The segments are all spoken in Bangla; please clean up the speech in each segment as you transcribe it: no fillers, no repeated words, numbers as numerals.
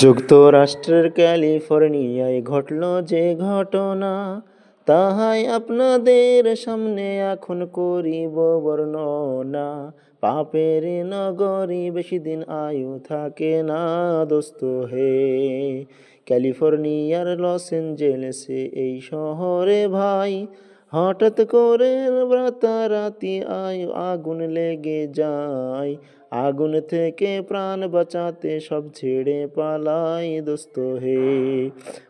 যুক্তরাষ্ট্রের ক্যালিফোর্নিয়ায় ঘটল যে ঘটনা, তাহাই আপনাদের সামনে এখন করিব বর্ণনা। পাপের নগরী বেশি দিন আয়ু থাকে না দোস্ত হে। ক্যালিফোর্নিয়ার লস এঞ্জেলেসে এই শহরে ভাই, হঠাৎ করে রাতারাতি আগুন লেগে যায়। আগুন থেকে প্রাণ বাঁচাতে সব ছেড়ে পালাই দোস্ত হে।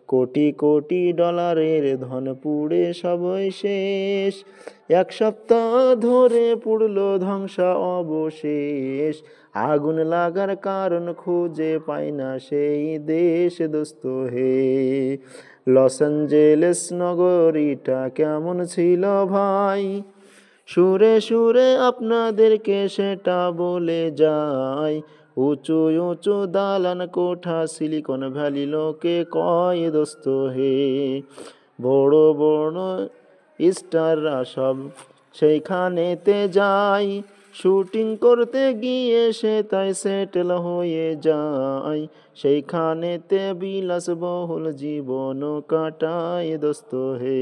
কোটি কোটি ডলারের ধন পুড়ে সবই শেষ, এক সপ্তাহ ধরে পুড়লো ধ্বংসা অবশেষ। আগুন লাগার কারণ খুঁজে পায় না সেই দেশ দোস্ত হে। লস অ্যাঞ্জেলেস নগরীটা কেমন ছিল ভাই, সুরে সুরে আপনাদেরকে সেটা বলে যায়। উঁচু উঁচু দালান কোঠা সিলিকন ভ্যালি লোকে কয় দোস্ত হে। বড় বড় স্টাররা সব সেইখানেতে যায়, শুটিং করতে গিয়ে সে তাই সেটেল হয়ে যায়। সেইখানেতে বিলাসবহুল জীবন কাটায় দোস্ত হে।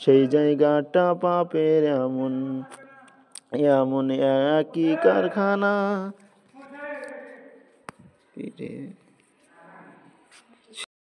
সেই জায়গাটা পাপের এমন এমন একই কারখানা।